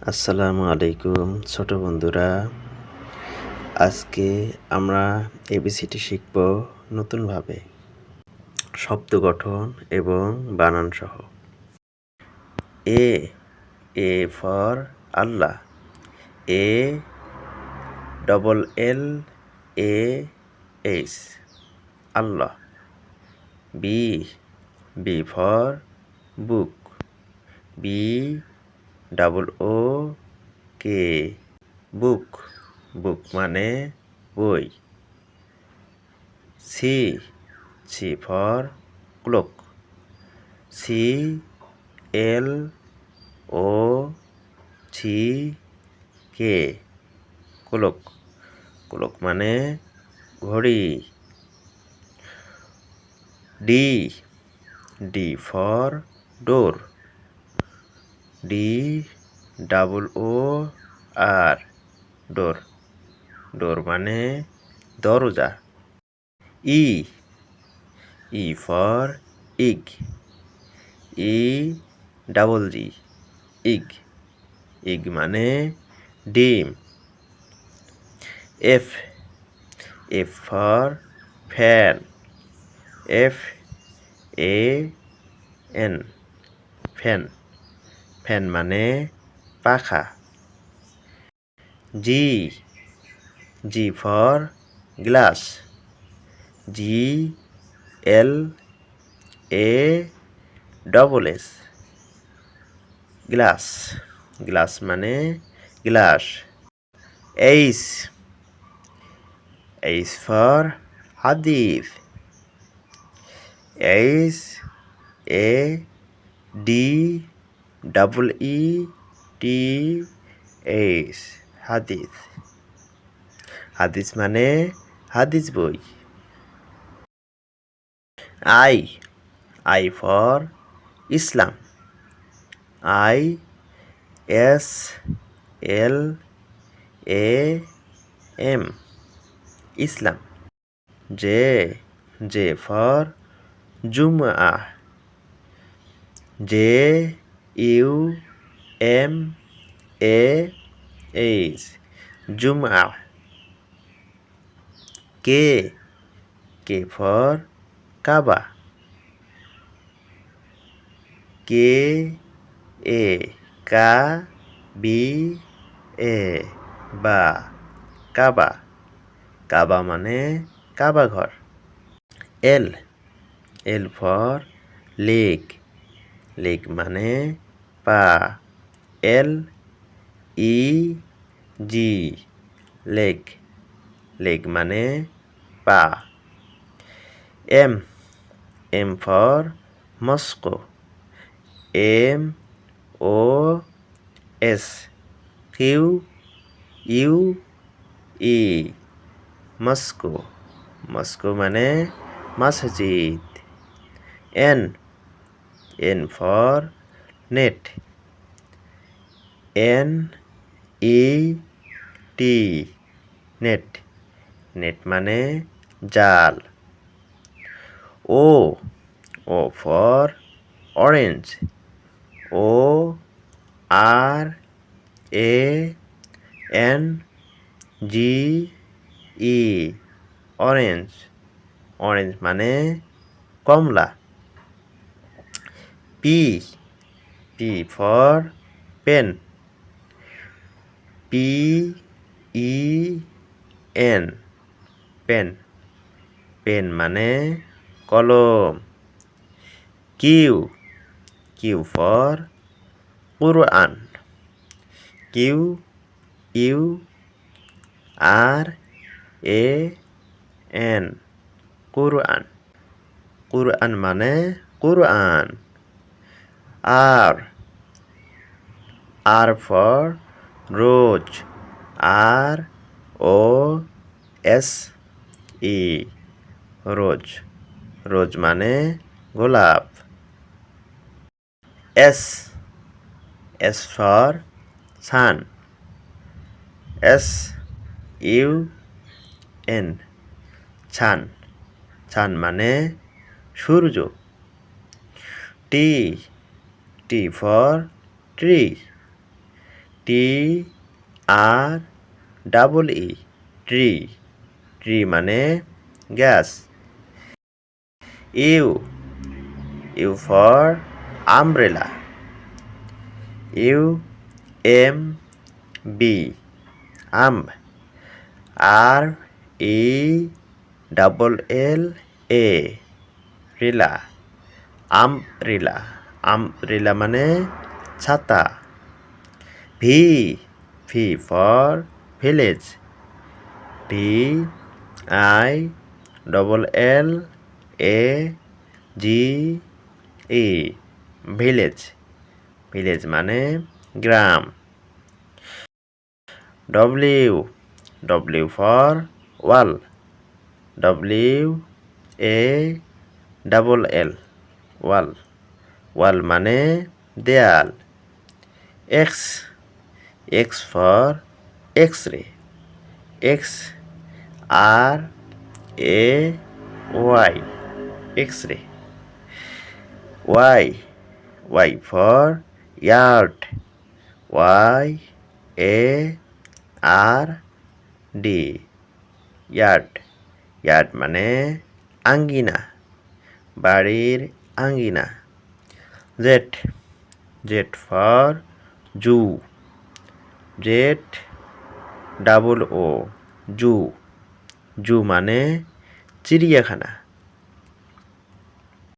আসসালামু আলাইকুম ছোট বন্ধুরা। আজকে আমরা এবিসিডি শিখব নতুনভাবে, শব্দ গঠন এবং বানান সহ। A A for Allah, A double L A H Allah. B B for book, B double O K book, book মানে বই। C C for clock, C L O C K clock, clock মানে ঘড়ি। D D for door, D double O R door, door মানে দরজা। ই E for ইগ, E double G ইগ, egg মানে ডিম। F F for fan, F A N fan, fan মানে পাখা। G G for glass, G L A double S glass, glass মানে glass. H H for hadith, H A D double E T H hadith, hadith মানে হাদিস বই। I I for Islam, I S L A M Islam. J J for Jumah, J U M A H Jumah. K K for Kaaba, K এ কা B A বা Kaaba, Kaaba মানে Kaaba ঘর। L L for leg, leg মানে পা, L E G leg, leg মানে পা। M M for Moscow, M O S Q U E Moscow, Moscow মানে মসজিদ। N N for net, N E T net, net মানে জাল। O O for orange, O R A N G E orange, orange মানে কমলা। P P for pen, P E N pen, pen মানে কলম। Q Q for Quran, Q U R A N Quran, Quran মানে Quran. R R for rose, R O S E rose, rose মানে গোলাপ। S S for sun, S U N sun, sun মানে সূর্য। T T for tree, T R double E tree tree মানে গাছ। U U for umbrella U M B umb R E double L A rella umbrella umbrella মানে ছাতা। V V for village V I double L A G E village village মানে গ্রাম। W W for wall W A double L wall ওয়াল মানে দেয়াল। X X for X ray X R A Y X ray. Y Y for yard Y A R D yard yard মানে আঙ্গিনা বাড়ির আঙ্গিনা। Z Z for zoo Z double O zoo zoo মানে চিড়িয়াখানা।